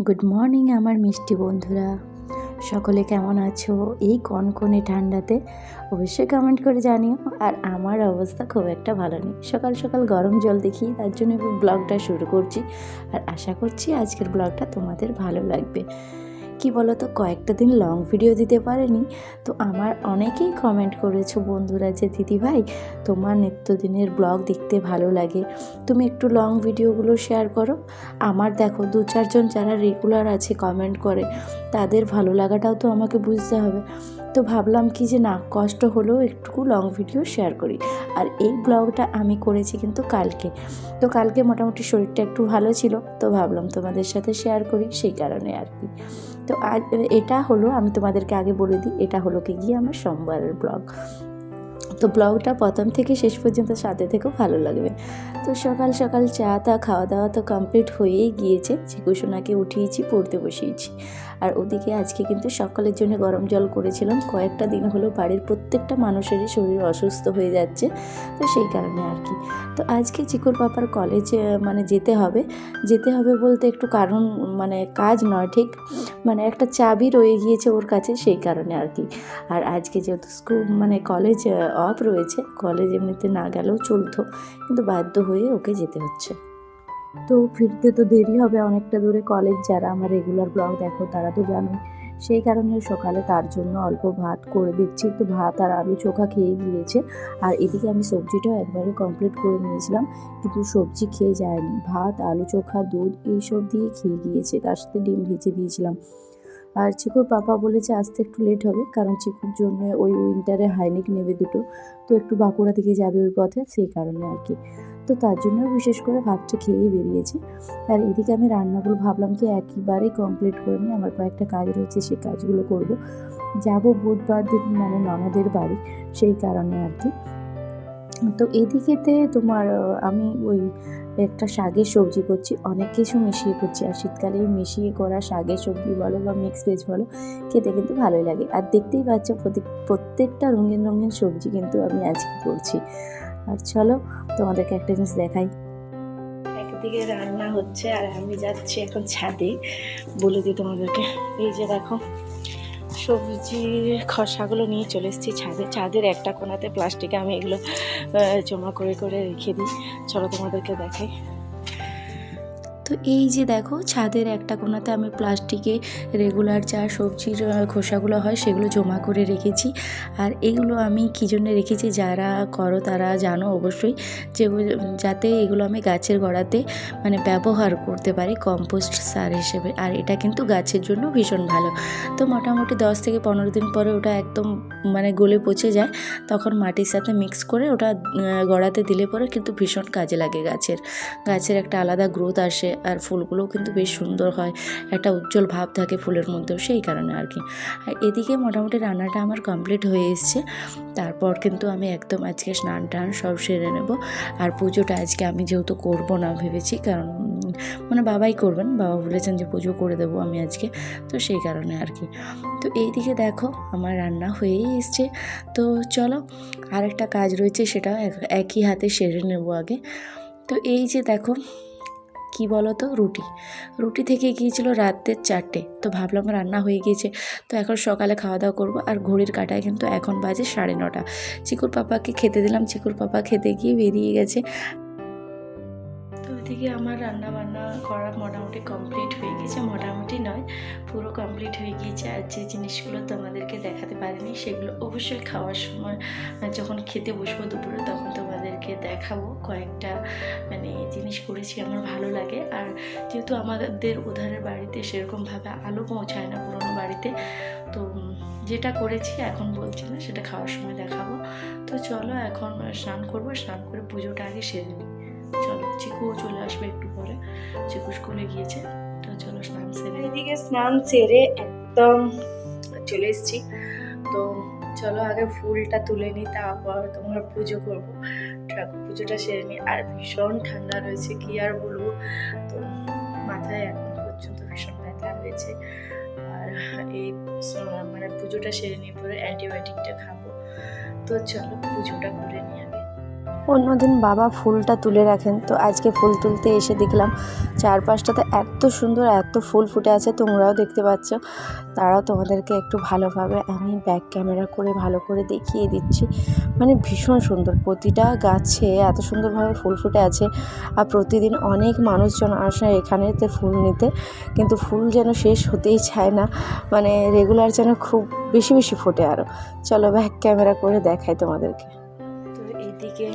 Good morning আমার মিষ্টি বন্ধুরা, সকলে কেমন আছো এই কনকনে ঠান্ডাতে? অবশ্যই কমেন্ট করে জানিও। আর আমার অবস্থা খুব একটা ভালো নেই, সকাল সকাল গরম জল দেখিয়ে তার জন্য ব্লগটা শুরু করছি। আর আশা করছি আজকের ব্লগটা তোমাদের ভালো লাগবে। কি বলো তো, কয়েকটা দিন লং ভিডিও দিতে পারিনি, তো আমার অনেকেই কমেন্ট করেছো বন্ধুরা যে দিদিভাই তোমার নিত্যদিনের ব্লগ দেখতে ভালো লাগে, তুমি একটু লং ভিডিওগুলো শেয়ার করো। আমার দেখো 2-4 জন যারা রেগুলার আছে কমেন্ট করে, তাদের ভালো লাগাটাও তো আমাকে বুঝতে হবে। তো ভাবলাম কি যে না, কষ্ট হলেও একটু লং ভিডিও শেয়ার করি। আর এই ব্লগটা আমি করেছি কিন্তু কালকে, তো কালকে মোটামুটি শরীরটা একটু ভালো ছিল, তো ভাবলাম তোমাদের সাথে শেয়ার করি, সেই কারণে আর কি। তো আজ এটা হলো, আমি তোমাদেরকে আগে বলে দিই, এটা হলো কি গিয়ে আমার সোমবারের ব্লগ। তো ব্লগটা প্রথম থেকে শেষ পর্যন্ত সাথে থেকেও ভালো লাগবে। তো সকাল সকাল চা তা খাওয়া দাওয়া তো কমপ্লিট হয়েই গিয়েছে, চিকুসোনাকে উঠিয়েছি, পড়তে বসিয়েছি। আর ওদিকে আজকে কিন্তু সকালের জন্য গরম জল করেছিলাম। কয়েকটা দিন হলো বাড়ির প্রত্যেকটা মানুষেরই শরীর অসুস্থ হয়ে যাচ্ছে, তো সেই কারণে আর কি। তো আজকে চিকুর পাপার কলেজে যেতে হবে বলতে একটু কারণ, মানে কাজ নয় ঠিক, মানে একটা চাবি রয়ে গিয়েছে ওর কাছে, সেই কারণে আর কি। আর আজকে যেহেতু কলেজ অফ রয়েছে, কলেজ এমনিতে না গেলেও চলতো, কিন্তু বাধ্য হয়ে ওকে যেতে হচ্ছে। তো ফিরতে তো দেরি হবে, অনেকটা দূরে কলেজ। যারা আমার রেগুলার ব্লগ দেখো তারা তো জানোই, সেই কারণে সকালে তার জন্য অল্প ভাত করে দিচ্ছি। তো ভাত আর আলু চোখা খেয়ে গিয়েছে। আর এদিকে আমি সবজিটাও একবারে কমপ্লিট করে নিয়েছিলাম, কিন্তু সবজি খেয়ে যায়নি, ভাত আলু চোখা দুধ এইসব দিয়ে খেয়ে গিয়েছে, তার সাথে ডিম ভেজে দিয়েছিলাম। আর চিকুর পাপা বলেছে আসতে একটু লেট হবে, কারণ চিকুর জন্য ওই উইন্টারে হাইনেক নেবে দুটো, তো একটু বাঁকুড়া দিকে যাবে ওই পথে, সেই কারণে আর কি। তো তার জন্য বিশেষ করে ভাতটা খেয়েই বেরিয়েছে। আর এদিকে আমি রান্নাগুলো ভাবলাম কি একেবারেই কমপ্লিট করে নিই, আমার কয়েকটা কাজ রয়েছে, সেই কাজগুলো করব। যাব বুধবার দিন মানে ননদের বাড়ি, সেই কারণে আর কি। তো এদিকেতে তোমার আমি ওই একটা শাকের সবজি করছি, অনেক কিছু মিশিয়ে করছি। আর শীতকালে মিশিয়ে করা শাকের সবজি বলো বা মিক্স ভেজ বলো, খেতে কিন্তু ভালোই লাগে। আর দেখতেই পাচ্ছ প্রত্যেকটা রঙিন রঙিন সবজি কিন্তু আমি আজকে করছি। আর চলো তোমাদেরকে একটা জিনিস দেখাই। একদিকে রান্না হচ্ছে আর আমি যাচ্ছি এখন ছাদে, বলে দিই তোমাদেরকে। এই যে দেখো, সবজির খসাগুলো নিয়ে চলে এসেছি ছাদে। ছাদের একটা কোণাতে প্লাস্টিকে আমি এগুলো জমা করে করে রেখে দিই। চলো তোমাদেরকে দেখাই। তো এই যে দেখো, ছাদের একটা কোণাতে আমি প্লাস্টিকে রেগুলার যা সবজির খোসাগুলো হয় সেগুলো জমা করে রেখেছি। আর এগুলো আমি কী জন্য রেখেছি, যারা করো তারা জানো অবশ্যই, যে যাতে এগুলো আমি গাছের গোড়াতে মানে ব্যবহার করতে পারি কম্পোস্ট সার হিসেবে। আর এটা কিন্তু গাছের জন্য ভীষণ ভালো। তো মোটামুটি 10 থেকে 15 দিন পরে ওটা একদম মানে গলে পচে যায়, তখন মাটির সাথে মিক্স করে ওটা গোড়াতে দিলে পরে কিন্তু ভীষণ কাজে লাগে গাছের একটা আলাদা গ্রোথ আসে। আর ফুলগুলোও কিন্তু বেশ সুন্দর হয়, একটা উজ্জ্বল ভাব থাকে ফুলের মধ্যেও, সেই কারণে আর কি। আর এদিকে মোটামুটি রান্নাটা আমার কমপ্লিট হয়ে এসছে। তারপর কিন্তু আমি একদম আজকে স্নান টান সব সেরে নেব। আর পুজোটা আজকে আমি যেহেতু করব না ভেবেছি, কারণ মানে বাবাই করবেন, বাবা বলেছেন যে পুজো করে দেবো আমি আজকে, তো সেই কারণে আর কি। তো এইদিকে দেখো আমার রান্না হয়েই এসছে। তো চলো আরেকটা কাজ রয়েছে, সেটা একই হাতে সেরে নেব আগে। তো এই যে দেখো, কি বলো তো, রুটি থেকে গিয়েছিল রাতের 4টে, তো ভাবলাম রান্না হয়ে গিয়েছে, তো এখন সকালে খাওয়া দাওয়া করবো। আর ঘড়ির কাঁটায় কিন্তু এখন বাজে 9:30। চিকুর পাপাকে খেতে দিলাম, চিকুর পাপা খেতে গিয়ে বেরিয়ে গেছে। তো ওইদিকে আমার রান্না বান্না করা মোটামুটি কমপ্লিট হয়ে গেছে, মোটামুটি নয় পুরো কমপ্লিট হয়ে গিয়েছে। আর যে জিনিসগুলো তোমাদেরকে দেখাতে পারিনি সেগুলো অবশ্যই খাওয়ার সময় যখন খেতে বসবো দুপুরে, তখন তোমাদেরকে দেখাবো। কয়েকটা মানে জিনিস করেছি, আমার ভালো লাগে। আর যেহেতু আমাদের উধারের বাড়িতে সেরকমভাবে আলো পৌঁছায় না পুরোনো বাড়িতে, তো যেটা করেছি এখন বলছি না, সেটা খাওয়ার সময় দেখাবো। তো চলো এখন স্নান করবো, স্নান করে পুজোটা আগে সেরে নিই। চলো, চিকুও চলে আসবে একটু পরে, চিকু স্কুলে গিয়েছে। তো চলো স্নান সেরে, এদিকে স্নান সেরে একদম চলে এসেছি। তো চলো আগে ফুলটা তুলে নিই, তারপর তোমার পুজো করবো, ঠাকুর পুজোটা সেরে নিই। আর ভীষণ ঠান্ডা রয়েছে, কি আর বলবো। তো মাথায় এখন পর্যন্ত ভীষণ ব্যথা হয়েছে। আর এই মানে পুজোটা সেরে নিয়ে পরে অ্যান্টিবায়োটিকটা খাবো। তো চলো পুজোটা করে নিই আগে। অন্যদিন বাবা ফুলটা তুলে রাখেন, তো আজকে ফুল তুলতে এসে দেখলাম চারপাশটাতে এত সুন্দর এত ফুল ফুটে আছে, তোমরাও দেখতে পাচ্ছ। তারাও তোমাদেরকে একটু ভালোভাবে আমি ব্যাক ক্যামেরা করে ভালো করে দেখিয়ে দিচ্ছি। মানে ভীষণ সুন্দর, প্রতিটা গাছে এত সুন্দরভাবে ফুল ফুটে আছে। আর প্রতিদিন অনেক মানুষজন আসে এখানেতে ফুল নিতে, কিন্তু ফুল যেন শেষ হতেই চায় না, মানে রেগুলার যেন খুব বেশি বেশি ফোটে আরও। চলো ব্যাক ক্যামেরা করে দেখাই তোমাদেরকে। তো এইদিকে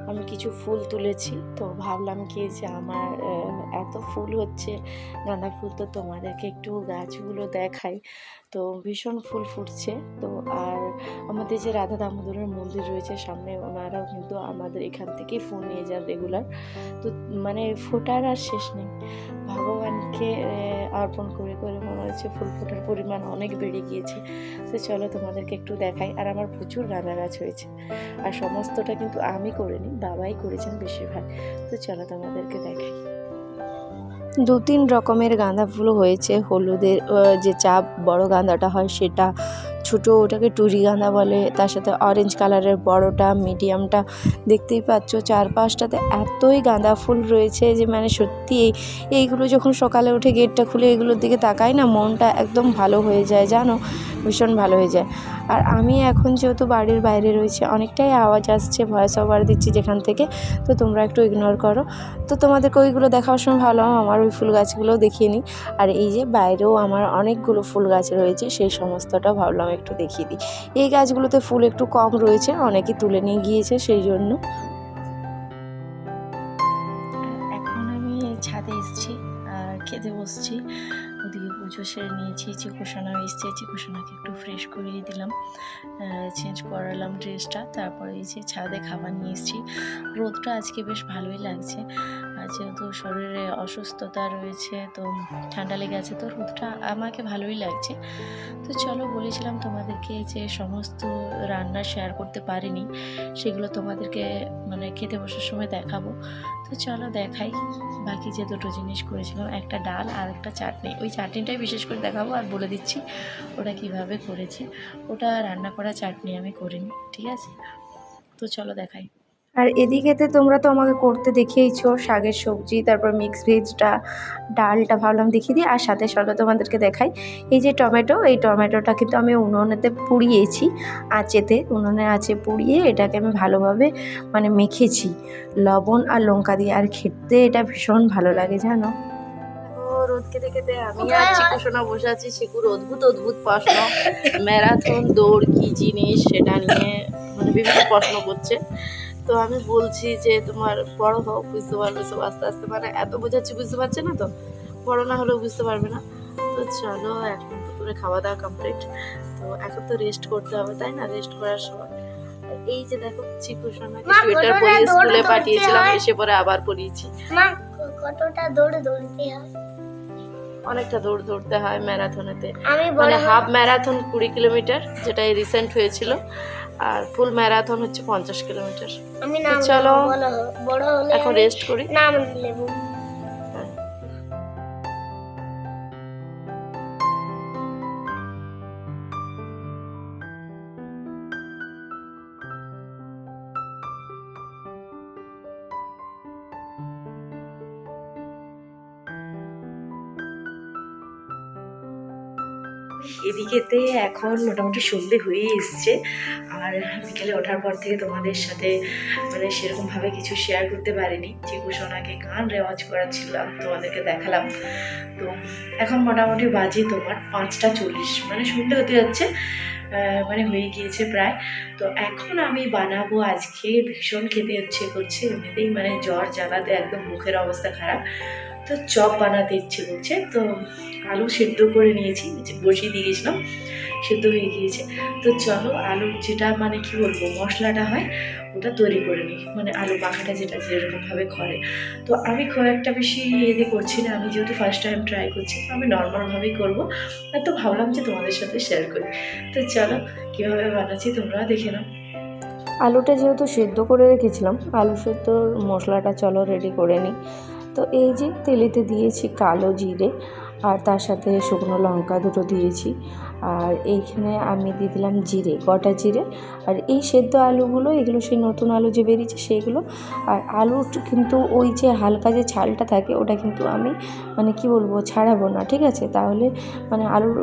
আমি কিছু ফুল তুলেছি, তো ভাবলাম কি যে আমার এত ফুল হচ্ছে গাঁদা ফুল, তো তোমাদেরকে একটু গাছগুলো দেখাই। তো ভীষণ ফুল ফুটছে। তো আর আমাদের যে রাধা দামোদরের মন্দির রয়েছে সামনে, ওনারাও কিন্তু আমাদের এখান থেকেই ফুল নিয়ে যান রেগুলার। তো মানে ফোটার আর শেষ নেই, ভগবানকে অর্পণ করে করে মনে হচ্ছে ফুল ফোটার পরিমাণ অনেক বেড়ে গিয়েছে। তো চলো তোমাদেরকে একটু দেখাই। আর আমার প্রচুর গাঁদা গাছ হয়েছে, আর সমস্তটা কিন্তু আমি করিনি, বাবাই করেছেন বেশিরভাগ। তো চলো তোমাদেরকে দেখাই। 2-3 রকমের গাঁদা ফুল হয়েছে। হলুদের যে চাপ বড় গাঁদাটা হয় সেটা, ছোটো ওটাকে টুরি গাঁদা বলে, তার সাথে অরেঞ্জ কালারের বড়টা, মিডিয়ামটা। দেখতেই পাচ্ছ চারপাশটাতে এতই গাঁদা ফুল রয়েছে যে মানে সত্যি এইগুলো যখন সকালে উঠে গেটটা খুলে এগুলোর দিকে তাকাই না, মনটা একদম ভালো হয়ে যায় জানো, ভীষণ ভালো হয়ে যায়। আর আমি এখন যেহেতু বাড়ির বাইরে রয়েছে, অনেকটাই আওয়াজ আসছে, ভয়েস ওভার দিচ্ছি যেখান থেকে, তো তোমরা একটু ইগনোর করো। তো তোমাদেরকে ওইগুলো দেখার সময় ভাবলাম আমার ওই ফুল গাছগুলোও দেখিয়ে নিই। আর এই যে বাইরেও আমার অনেকগুলো ফুল গাছ রয়েছে, সেই সমস্তটা ভাবলাম একটু দেখিয়ে দিই। এই গাছগুলোতে ফুল একটু কম রয়েছে, অনেকে তুলে নিয়ে গিয়েছে সেই জন্য। এখন আমি ছাদে এসেছি আর খেতে বসছি। ওদিকে পুজো সেরে নিয়েছি, চিকুসোনা এসছে, চিকুসোনাকে একটু ফ্রেশ করিয়ে দিলাম, চেঞ্জ করালাম ড্রেসটা। তারপরে এই যে ছাদে খাবার নিয়ে এসেছি। রোদটা আজকে বেশ ভালোই লাগছে, আর যেহেতু শরীরে অসুস্থতা রয়েছে, তো ঠান্ডা লেগে আছে, তো রোদটা আমাকে ভালোই লাগছে। তো চলো, বলেছিলাম তোমাদেরকে যে সমস্ত রান্না শেয়ার করতে পারিনি, সেগুলো তোমাদেরকে মানে খেতে বসার সময় দেখাবো। তো চলো দেখাই। বাকি যে দুটো জিনিস করেছিলাম, একটা ডাল আর একটা চাটনি, ওই চাটনিটাই বিশেষ করে দেখাবো, আর বলে দিচ্ছি ওটা কিভাবে করেছি। ওটা রান্না করা চাটনি আমি করিনি, ঠিক আছে? তো চলো দেখাই। আর এদিকেতে তোমরা তো আমাকে করতে দেখিয়েছো শাকের সবজি, তারপর মিক্স ভেজটা, ডালটা ভাবলাম দেখিয়ে দিই। আর সাথে সাথে তোমাদেরকে দেখাই এই যে টমেটো, এই টমেটোটা কিন্তু আমি উনুনেতে পুড়িয়েছি, আঁচেতে, উনুনের আঁচে পুড়িয়ে এটাকে আমি ভালোভাবে মানে মেখেছি লবণ আর লঙ্কা দিয়ে, আর খেতে এটা ভীষণ ভালো লাগে জানো। রোদ খেতে খেতে আমি আর চিকুসোনা বসে আছি। চিকুর অদ্ভুত অদ্ভুত প্রশ্ন, ম্যারাথন দৌড় কি জিনিস সেটা নিয়ে মানে বিভিন্ন প্রশ্ন করছে। তো আমি বলছি যে তোমার বড় হও, বুঝতে পারবে সব আস্তে আস্তে, মানে এত বোঝাচ্ছি বুঝতে পারছে না, তো বড় না হলেও বুঝতে পারবে না। তো চলো, এখন দুপুরে খাওয়া দাওয়া কমপ্লিট, তো এখন তো রেস্ট করতে হবে, তাই না? রেস্ট করার সময় এই যে দেখো চিকুসোনাকে সোয়েটার পরিয়ে স্কুলে পাঠিয়েছিলাম, এসে পরে আবার পরিয়েছি। কতটা দৌড় দৌড়তে হয়? অনেকটা দৌড় দৌড়তে হয় ম্যারাথনেতে, মানে হাফ ম্যারাথন 20 কিলোমিটার, যেটা রিসেন্ট হয়েছিল, আর ফুল ম্যারাথন হচ্ছে 50 কিলোমিটার। চলো এখন রেস্ট করি। নাম লেবু। এদিকেতে এখন মোটামুটি সন্ধে হয়ে এসছে, আর বিকেলে ওঠার পর থেকে তোমাদের সাথে মানে সেরকমভাবে কিছু শেয়ার করতে পারিনি। চিকুসোনাকে গান রেওয়াজ করাচ্ছিলাম, তোমাদেরকে দেখালাম। তো এখন মোটামুটি বাজে তোমার 5টা 40, মানে সন্ধে হতে যাচ্ছে, মানে হয়ে গিয়েছে প্রায়। তো এখন আমি বানাবো, আজকে ভীষণ খেতে ইচ্ছে করছে, এমনিতেই মানে জ্বর জ্বালাতে একদম মুখের অবস্থা খারাপ, তো চপ বানাতে ইচ্ছে করছে। তো আলু সেদ্ধ করে নিয়েছি, বসিয়ে দিয়ে গেছিলাম, সেদ্ধ হয়ে গিয়েছে। তো চলো আলুর যেটা মানে কি বলবো মশলাটা হয় ওটা তৈরি করে নিই, মানে আলু মাখাটা যেটা যেরকমভাবে করে। তো আমি খুব একটা বেশি ইয়ে করছি না, আমি যেহেতু ফার্স্ট টাইম ট্রাই করছি, তো আমি নর্মালভাবেই করবো, আর তো ভাবলাম যে তোমাদের সাথে শেয়ার করি। তো চলো কীভাবে বানাচ্ছি তোমরাও দেখে নাও। আলুটা যেহেতু সেদ্ধ করে রেখেছিলাম, আলু সেদ্ধর মশলাটা চলো রেডি করে নিই। তো এই যে তেলেতে দিয়েছি কালো জিরে, আর তার সাথে শুকনো লঙ্কা দুটো দিয়েছি, আর এইখানে আমি দিয়ে দিলাম জিরে, গোটা জিরে। আর এই সেদ্ধ আলুগুলো, এগুলো সেই নতুন আলু যে বেরিয়েছে সেইগুলো। আর আলুর কিন্তু ওই যে হালকা যে ছালটা থাকে ওটা কিন্তু আমি মানে কি বলবো ছাড়াবো না, ঠিক আছে? তাহলে মানে আলুর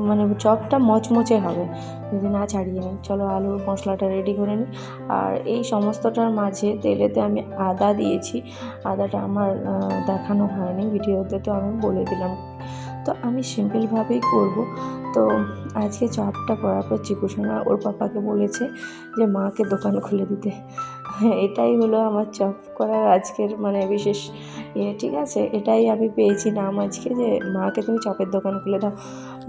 মানে চপটা মচমচে হবে যদি না ছাড়িয়ে নিই। চলো আলুর মশলাটা রেডি করে নিই। আর এই সমস্তটার মাঝে তেলেতে আমি আদা দিয়েছি। আদাটা আমার দেখানো হয়নি ভিডিওতে, তো আমি বলে দিলাম। তো আমি সিম্পলভাবেই করব। তো আজকে চপটা করার পর চিকুসোনা ওর পাপাকে বলেছে যে মাকে দোকান খুলে দিতে। হ্যাঁ, এটাই হলো আমার চপ করার আজকের মানে বিশেষ ঠিক আছে? এটাই আমি পেয়েছি নাম আজকে, যে মাকে তুমি চপের দোকান খুলে দাও,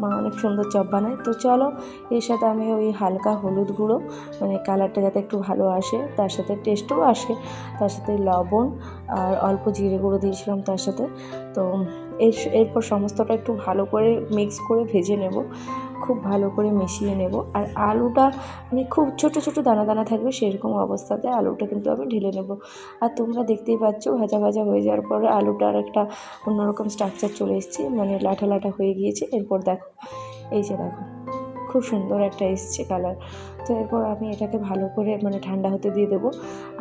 মা অনেক সুন্দর চপ বানায়। তো চলো, এর সাথে আমি ওই হালকা হলুদ গুঁড়ো, মানে কালারটা যাতে একটু ভালো আসে, তার সাথে টেস্টও আসে, তার সাথে লবণ আর অল্প জিরে গুঁড়ো দিয়েছিলাম তার সাথে। তো এরপর সমস্তটা একটু ভালো করে মিক্স করে ভেজে নেব, খুব ভালো করে মিশিয়ে নেব। আর আলুটা মানে খুব ছোট ছোট দানা দানা থাকবে সেরকম অবস্থাতে আলুটা কিন্তু আমি ঢেলে নেব। আর তোমরা দেখতেই পাচ্ছ ভাজা ভাজা হয়ে যাওয়ার পরে আলুটার একটা অন্যরকম স্ট্রাকচার চলে এসেছে, মানে লাঠা লাঠা হয়ে গিয়েছে। এরপর দেখো, এই যে দেখো খুব সুন্দর একটা এসছে কালার। তো এরপর আমি এটাকে ভালো করে মানে ঠান্ডা হতে দিয়ে দেবো।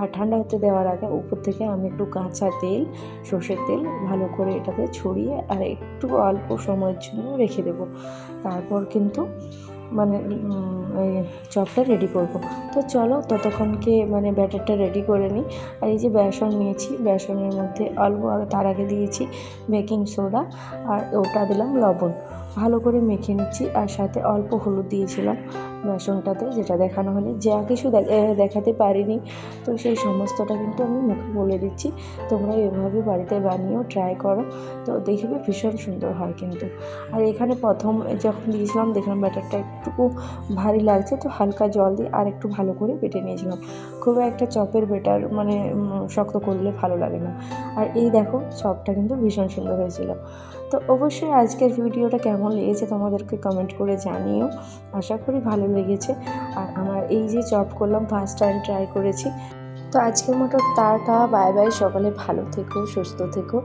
আর ঠান্ডা হতে দেওয়ার আগে উপর থেকে আমি একটু কাঁচা তেল, সর্ষের তেল ভালো করে এটাতে ছড়িয়ে আর একটু অল্প সময়ের জন্য রেখে দেবো। তারপর কিন্তু মানে এই চপটা রেডি করব। তো চলো ততক্ষণকে মানে ব্যাটারটা রেডি করে নিই। আর এই যে বেসন নিয়েছি, বেসনের মধ্যে অল্প তার আগে দিয়েছি বেকিং সোডা, আর ওটা দিলাম লবণ। ভালো করে মেখে নিচ্ছি, আর সাথে অল্প হলুদ দিয়েছিলাম বেসনটাতে, যেটা দেখানো হলে যা কিছু দেখাতে পারিনি। তো সেই সমস্তটা কিন্তু আমি মুখে বলে দিচ্ছি, তোমরা এভাবে বাড়িতে বানিয়েও ট্রাই করো, তো দেখবে ভীষণ সুন্দর হয় কিন্তু। আর এখানে প্রথম যখন দিয়েছিলাম দেখলাম ব্যাটারটা একটু ভারী লাগছে, তো হালকা জল দিয়ে আর একটু ভালো করে বেটে নিয়েছিলাম। খুব একটা চপের বেটার মানে শক্ত করলে ভালো লাগে না। আর এই দেখো চপটা কিন্তু ভীষণ সুন্দর হয়েছিল। তো অবশ্যই আজকের ভিডিওটা কেমন লেগেছে তোমাদেরকে কমেন্ট করে জানিও, আশা করি ভালো লেগেছে। আর আমার এই যে চপ করলাম ফার্স্ট টাইম ট্রাই করেছি। তো আজকের মতো টাটা, বাই বাই, সকালে ভালো থেকো, সুস্থ থেকো।